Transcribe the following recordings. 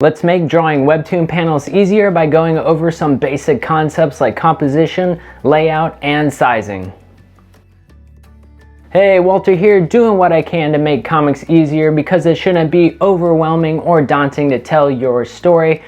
Let's make drawing Webtoon panels easier by going over some basic concepts like composition, layout, and sizing. Hey, Walter here, doing what I can to make comics easier because it shouldn't be overwhelming or daunting to tell your story.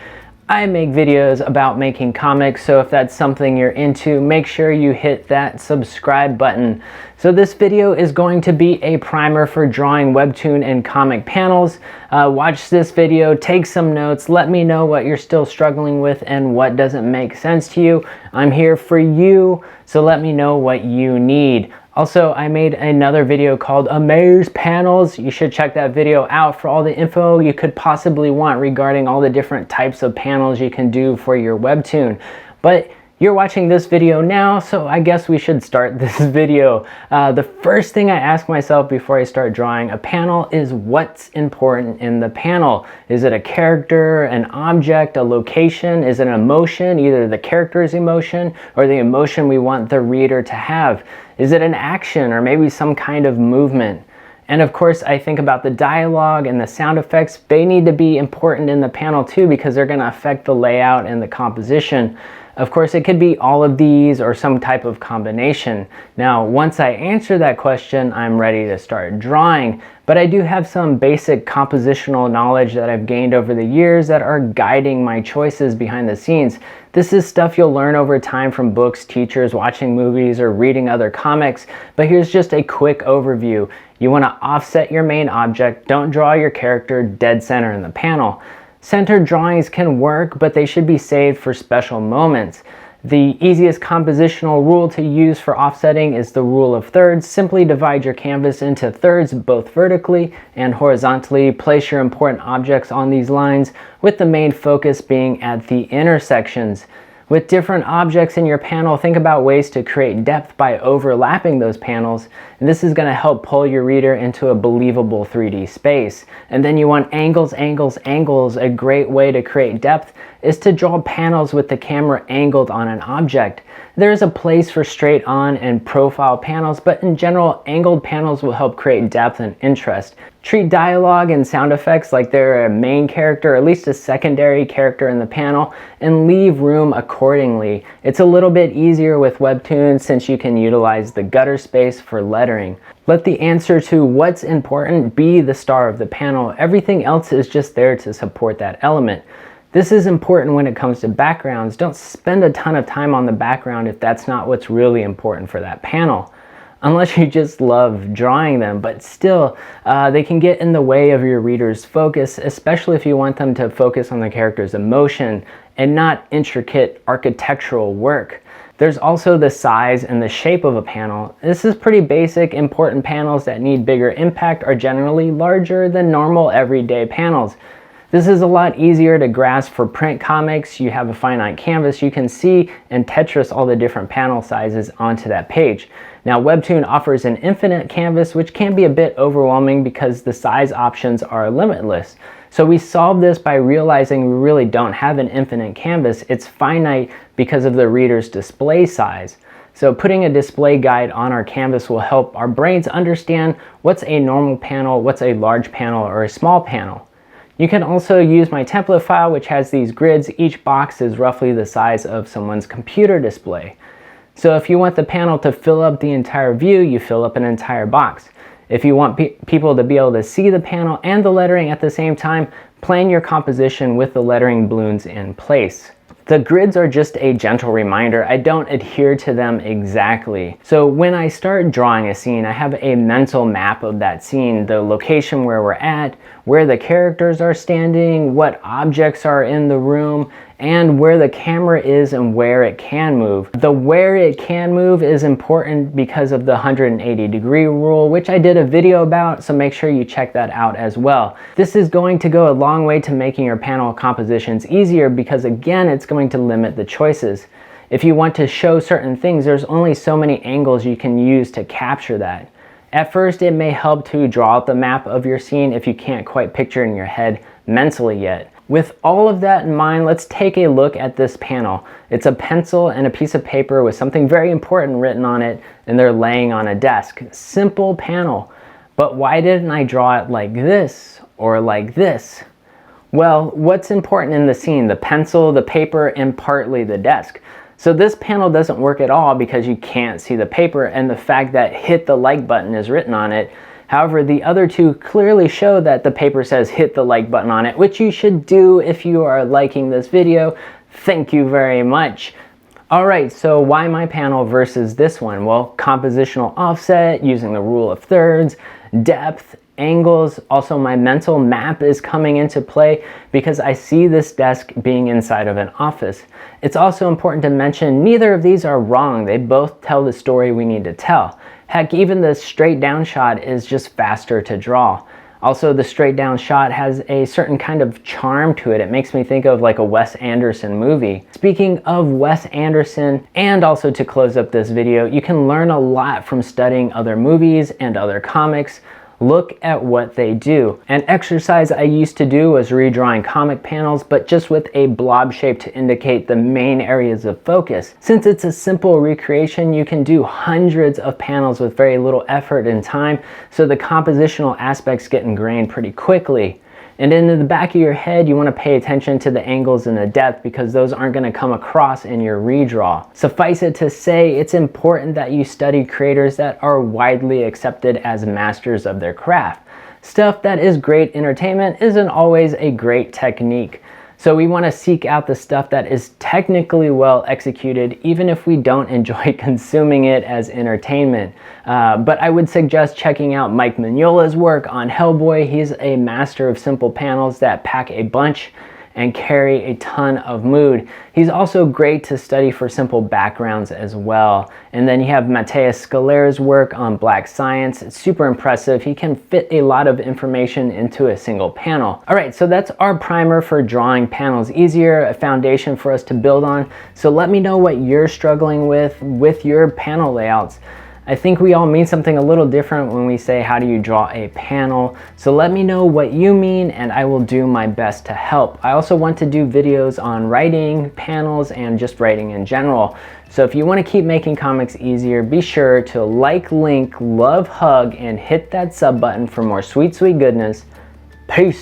I make videos about making comics, so if that's something you're into, make sure you hit that subscribe button. So this video is going to be a primer for drawing Webtoon and comic panels. Watch this video, take some notes, let me know what you're still struggling with and what doesn't make sense to you. I'm here for you, so let me know what you need. Also, I made another video called AMAZE Panels. You should check that video out for all the info you could possibly want regarding all the different types of panels you can do for your Webtoon. But you're watching this video now, so I guess we should start this video. The first thing I ask myself before I start drawing a panel is what's important in the panel. Is it a character, an object, a location? Is it an emotion, either the character's emotion or the emotion we want the reader to have? Is it an action or maybe some kind of movement? And of course, I think about the dialogue and the sound effects. They need to be important in the panel too because they're going to affect the layout and the composition. Of course, it could be all of these or some type of combination. Now, once I answer that question, I'm ready to start drawing. But I do have some basic compositional knowledge that I've gained over the years that are guiding my choices behind the scenes. This is stuff you'll learn over time from books, teachers, watching movies, or reading other comics. But here's just a quick overview. You want to offset your main object. Don't draw your character dead center in the panel. Centered drawings can work, but they should be saved for special moments. The easiest compositional rule to use for offsetting is the rule of thirds. Simply divide your canvas into thirds, both vertically and horizontally. Place your important objects on these lines, with the main focus being at the intersections. With different objects in your panel, think about ways to create depth by overlapping those panels, and this is going to help pull your reader into a believable 3D space. And then you want angles, angles, angles. A great way to create depth is to draw panels with the camera angled on an object. There is a place for straight on and profile panels, but in general, angled panels will help create depth and interest. Treat dialogue and sound effects like they're a main character, or at least a secondary character in the panel, and leave room accordingly. It's a little bit easier with Webtoon since you can utilize the gutter space for lettering. Let the answer to what's important be the star of the panel. Everything else is just there to support that element. This is important when it comes to backgrounds. Don't spend a ton of time on the background if that's not what's really important for that panel. Unless you just love drawing them, but still, they can get in the way of your reader's focus, especially if you want them to focus on the character's emotion and not intricate architectural work. There's also the size and the shape of a panel. This is pretty basic. Important panels that need bigger impact are generally larger than normal everyday panels. This is a lot easier to grasp for print comics. You have a finite canvas. You can see and Tetris all the different panel sizes onto that page. Now, Webtoon offers an infinite canvas, which can be a bit overwhelming because the size options are limitless. So we solve this by realizing we really don't have an infinite canvas. It's finite because of the reader's display size. So putting a display guide on our canvas will help our brains understand what's a normal panel, what's a large panel, or a small panel. You can also use my template file, which has these grids. Each box is roughly the size of someone's computer display. So if you want the panel to fill up the entire view, you fill up an entire box. If you want people to be able to see the panel and the lettering at the same time, plan your composition with the lettering balloons in place. The grids are just a gentle reminder. I don't adhere to them exactly. So when I start drawing a scene, I have a mental map of that scene, the location where we're at, where the characters are standing, what objects are in the room, and where the camera is and where it can move. The where it can move is important because of the 180-degree rule, which I did a video about, so make sure you check that out as well. This is going to go a long way to making your panel compositions easier because, again, it's going to limit the choices. If you want to show certain things, there's only so many angles you can use to capture that. At first, it may help to draw out the map of your scene if you can't quite picture it in your head mentally yet. With all of that in mind, let's take a look at this panel. It's a pencil and a piece of paper with something very important written on it, and they're laying on a desk. Simple panel. But why didn't I draw it like this or like this? Well, what's important in the scene? The pencil, the paper, and partly the desk. So this panel doesn't work at all because you can't see the paper and the fact that hit the like button is written on it. However, the other two clearly show that the paper says hit the like button on it, which you should do if you are liking this video. Thank you very much. Alright, so why my panel versus this one? Well, compositional offset, using the rule of thirds, depth, angles. Also, my mental map is coming into play because I see this desk being inside of an office. It's also important to mention neither of these are wrong. They both tell the story we need to tell. Heck, even the straight down shot is just faster to draw. Also, the straight down shot has a certain kind of charm to it. It makes me think of like a Wes Anderson movie. Speaking of Wes Anderson, and also to close up this video, you can learn a lot from studying other movies and other comics. Look at what they do. An exercise I used to do was redrawing comic panels, but just with a blob shape to indicate the main areas of focus. Since it's a simple recreation, you can do hundreds of panels with very little effort and time, so the compositional aspects get ingrained pretty quickly. And in the back of your head, you want to pay attention to the angles and the depth because those aren't going to come across in your redraw. Suffice it to say, it's important that you study creators that are widely accepted as masters of their craft. Stuff that is great entertainment isn't always a great technique. So we want to seek out the stuff that is technically well executed, even if we don't enjoy consuming it as entertainment. But I would suggest checking out Mike Mignola's work on Hellboy. He's a master of simple panels that pack a bunch and carry a ton of mood. He's also great to study for simple backgrounds as well. And then you have Mateus Scalera's work on Black Science. It's super impressive. He can fit a lot of information into a single panel. All right, so that's our primer for drawing panels easier, a foundation for us to build on. So let me know what you're struggling with your panel layouts. I think we all mean something a little different when we say, how do you draw a panel? So let me know what you mean and I will do my best to help. I also want to do videos on writing, panels, and just writing in general. So if you want to keep making comics easier, be sure to like, link, love, hug, and hit that sub button for more sweet, sweet goodness. Peace.